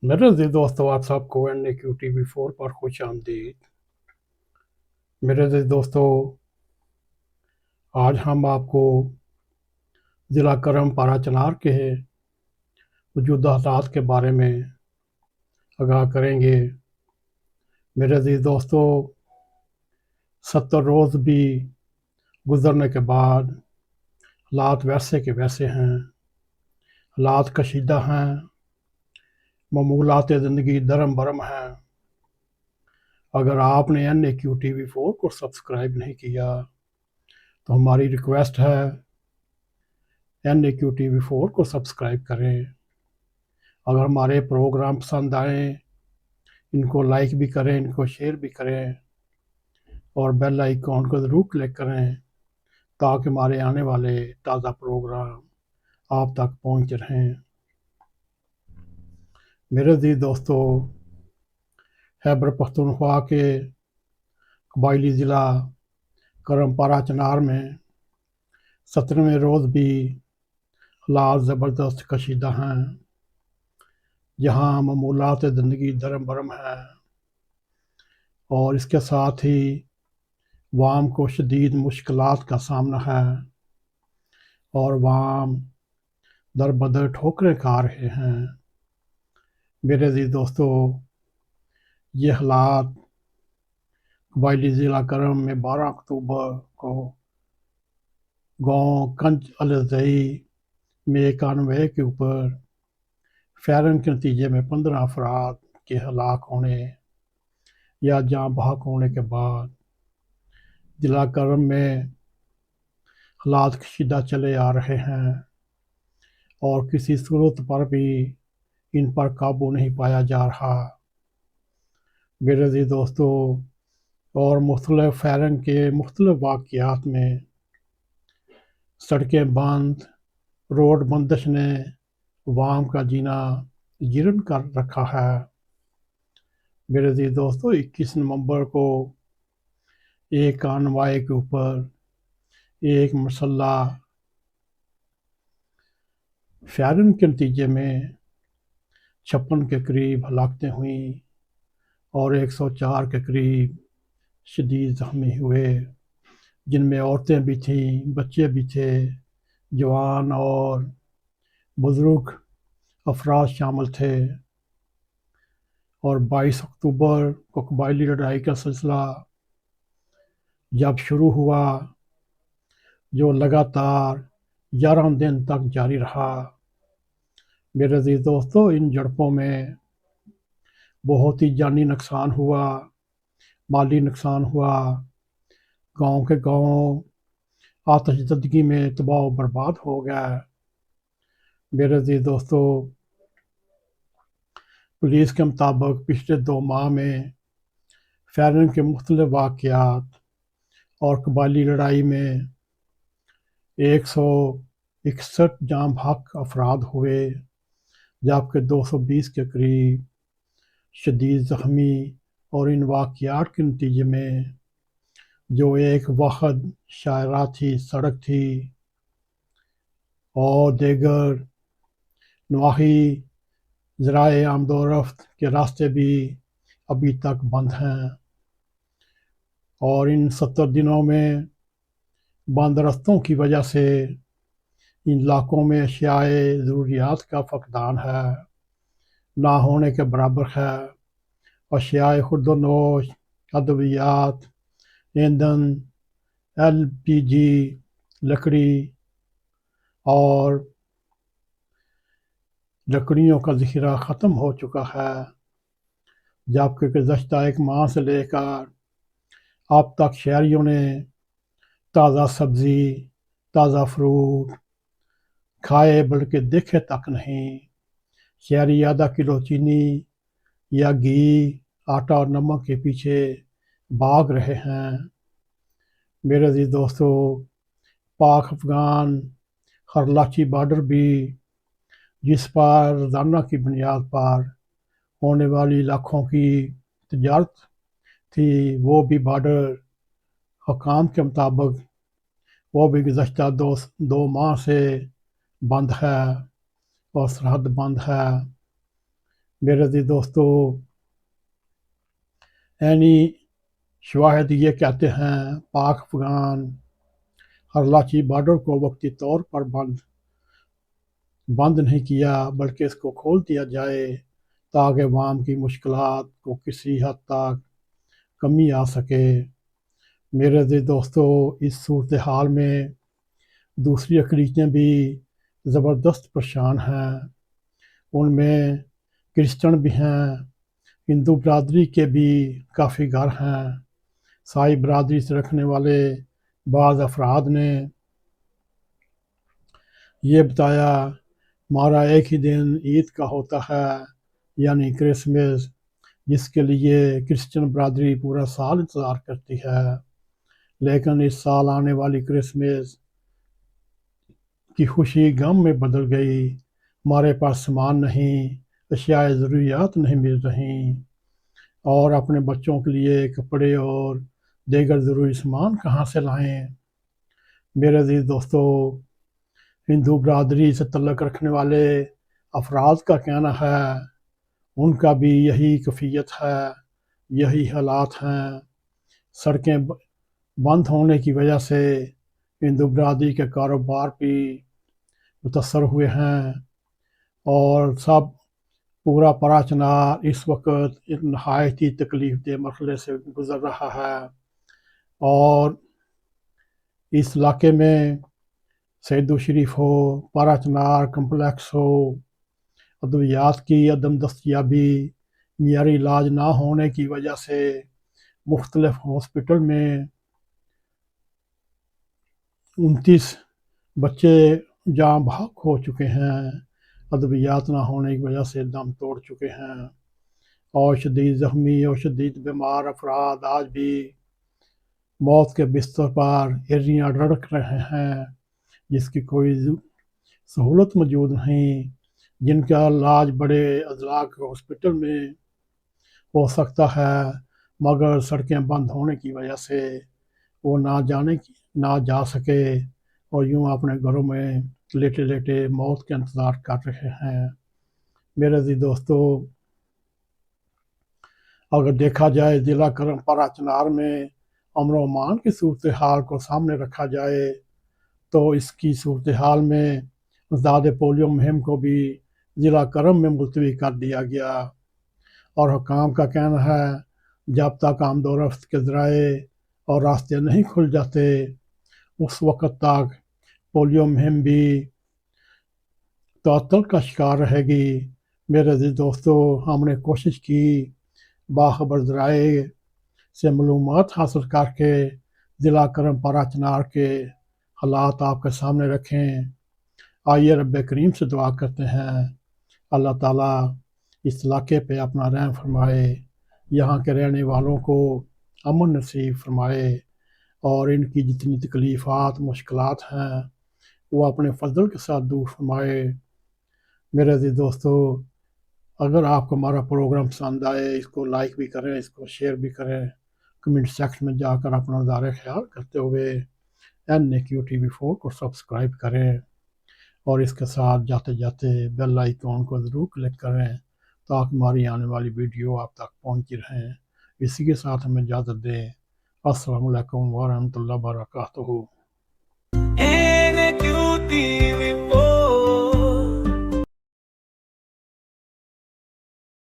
मेरे अज़ीज़ दोस्तों, आप सबको NAQ TV4 पर खुश आमदीद। मेरे अज़ीज़ दोस्तों, आज हम आपको ज़िला करम पारा चनार के मौजूदा हालात के बारे में आगाह करेंगे। मेरे अज़ीज़ दोस्तों, 70 रोज़ भी गुजरने के बाद हालात वैसे के वैसे हैं। हालात कशीदा हैं, मामूलात ज़िंदगी दरम बरम हैं। अगर आपने NAQ TV4 को सब्सक्राइब नहीं किया तो हमारी रिक्वेस्ट है NAQ TV4 को सब्सक्राइब करें। अगर हमारे प्रोग्राम पसंद आए, इनको लाइक भी करें, इनको शेयर भी करें और बेल आइकॉन को ज़रूर क्लिक करें ताकि हमारे आने वाले ताज़ा प्रोग्राम आप तक पहुंच रहें। मेरे अज़ीज़ दोस्तों, खैबर पख्तूनख्वा के कबायली ज़िला करमपारा चनार में 17वें रोज़ भी हालात ज़बरदस्त कशीदा हैं, जहाँ मामूलात ज़िंदगी दरम बरम है और इसके साथ ही वाम को शदीद मुश्किलात का सामना है और वाम दर बदर ठोकरें खा रहे हैं। मेरे अज़ीज़ दोस्तों, ये हालात कबायली ज़िला करम में 12 अक्टूबर को गांव कंज अलज़ई में एक कॉन्वे के ऊपर फायरिंग के नतीजे में 15 अफराद के हलाक होने या जाँ बहक होने के बाद ज़िला करम में हालात कशीदा चले आ रहे हैं और किसी सूरत पर भी इन पर काबू नहीं पाया जा रहा। मेरे अज़ीज़ दोस्तों, और मुख्तलिफ फायरिंग के मुख्तलिफ वाक़यात में सड़कें बंद, रोड बंदिश ने वाम का जीना जीर्ण कर रखा है। मेरे अज़ीज़ दोस्तों, 21 नवंबर को एक कानवाई के ऊपर एक मुसल्लह फायरिंग के नतीजे में 56 के करीब हलाकतें हुई और 104 के करीब शदीद ज़ख्मी हुए, जिनमें औरतें भी थीं, बच्चे भी थे, जवान और बुज़ुर्ग अफराद शामिल थे। और 22 अक्टूबर को कबायली लड़ाई का सिलसिला जब शुरू हुआ, जो लगातार 11 दिन तक जारी रहा। मेरे अज़ीज़ दोस्तों, इन झड़पों में बहुत ही जानी नुकसान हुआ, माली नुकसान हुआ, गांव के गांव आतिशज़दगी में तबाह बर्बाद हो गया। मेरे अज़ीज़ दोस्तों, पुलिस के मुताबिक पिछले 2 माह में फायरिंग के मुख्तलिफ वाक़यात और कबायली लड़ाई में 161 जाँ बहक अफराद हुए, जबकि 220 के करीब शदीद ज़ख्मी। और इन वाक़यात के नतीजे में जो एक वाहिद शाहराती सड़क थी और दीगर नवाही ज़राए आमदोरफ्त के रास्ते भी अभी तक बंद हैं और इन 70 दिनों में बंद रास्तों की वजह से इन इलाकों में अशियाए ज़रूरियात का फकदान है, ना होने के बराबर है। अशियाए खुर्दोनोश, अद्वियात, ईंधन, LPG, लकड़ी और लकड़ियों का ज़ख़ीरा ख़त्म हो चुका है, जबकि गुज़श्ता 1 माह से लेकर अब तक शहरियों ने ताज़ा सब्ज़ी, ताज़ा फ्रूट खाए बल्कि देखे तक नहीं। शहरी आधा किलो चीनी या घी, आटा और नमक के पीछे भाग रहे हैं। मेरे अज़ीज़ दोस्तों, पाक अफ़गान खरलाची बॉर्डर भी, जिस पर रोज़ाना की बुनियाद पर होने वाली लाखों की तजारत थी, वो भी बॉर्डर हुकाम के मुताबिक वो भी गुज़श्ता 2 माह से बंद है और सरहद बंद है। میرے عزیز دوستو، اینی شواہد یہ کہتے ہیں پاک افغان ہرلاچی بارڈر کو وقتی طور پر بند نہیں کیا بلکہ اس کو کھول دیا جائے تاکہ عوام کی مشکلات کو کسی حد تک کمی آ سکے۔ میرے عزیز دوستو، اس صورتحال میں دوسری اقلیتیں بھی زبردست پریشان ہیں۔ ان میں کرسچن بھی ہیں، ہندو برادری کے بھی کافی گھر ہیں۔ عیسائی برادری سے رکھنے والے بعض افراد نے یہ بتایا ہمارا ایک ہی دن عید کا ہوتا ہے، یعنی کرسمس، جس کے لیے کرسچن برادری پورا سال انتظار کرتی ہے، لیکن اس سال آنے والی کرسمس کی خوشی غم میں بدل گئی۔ ہمارے پاس سامان نہیں، اشیاء ضروریات نہیں مل رہیں، اور اپنے بچوں کے لیے کپڑے اور دیگر ضروری سامان کہاں سے لائیں؟ میرے عزیز دوستو، ہندو برادری سے تعلق رکھنے والے افراد کا کہنا ہے ان کا بھی یہی کیفیت ہے، یہی حالات ہیں۔ سڑکیں بند ہونے کی وجہ سے ہندو برادری کے کاروبار بھی متاثر ہوئے ہیں، اور سب پورا پرا چنار اس وقت ایک نہایت ہی تکلیف دہ مرحلے سے گزر رہا ہے۔ اور اس علاقے میں سیدو شریف ہو، پرا چنار کمپلیکس ہو، ادویات کی عدم دستیابی، معیاری علاج نہ ہونے کی وجہ سے مختلف ہاسپٹل میں 29 بچے جاں بحق ہو چکے ہیں، ادویات نہ ہونے کی وجہ سے دم توڑ چکے ہیں، اور شدید زخمی اور شدید بیمار افراد آج بھی موت کے بستر پر ایریاں رڑک رہے ہیں، جس کی کوئی سہولت موجود نہیں، جن کا علاج بڑے اضلاع کے ہاسپٹل میں ہو سکتا ہے، مگر سڑکیں بند ہونے کی وجہ سے وہ نہ جا سکے، اور یوں اپنے گھروں میں لیٹے لیٹے موت کا انتظار کر رہے ہیں۔ میرے عزیز دوستو، اگر دیکھا جائے ضلع کرم پرا چنار میں امن و امان کی صورتحال کو سامنے رکھا جائے تو اس کی صورتحال میں ضد پولیو مہم کو بھی ضلع کرم میں ملتوی کر دیا گیا، اور حکام کا کہنا ہے جب تک آمد و رفت کے ذرائع اور راستے نہیں کھل جاتے اس وقت تک پولیو مہم بھی تعطل کا شکار رہے گی۔ میرے عزیز دوستو، ہم نے کوشش کی باخبر ذرائع سے معلومات حاصل کر کے ضلع کرم پرا چنار کے حالات آپ کے سامنے رکھیں۔ آئیے رب کریم سے دعا کرتے ہیں اللہ تعالیٰ اس علاقے پہ اپنا رحم فرمائے، یہاں کے رہنے والوں کو امن نصیب فرمائے، اور ان کی جتنی تکلیفات مشکلات ہیں وہ اپنے فضل کے ساتھ دور فرمائے۔ میرے عزیز دوستو، اگر آپ کو ہمارا پروگرام پسند آئے اس کو لائک بھی کریں، اس کو شیئر بھی کریں، کمنٹ سیکشن میں جا کر اپنا نظارہ خیال کرتے ہوئے NAQ TV4 کو سبسکرائب کریں، اور اس کے ساتھ جاتے جاتے بیل آئیکن کو ضرور کلک کریں تاکہ ہماری آنے والی ویڈیو آپ تک پہنچتی رہیں۔ اسی کے ساتھ ہمیں اجازت دیں۔ السلام علیکم ورحمۃ اللہ وبرکاتہ۔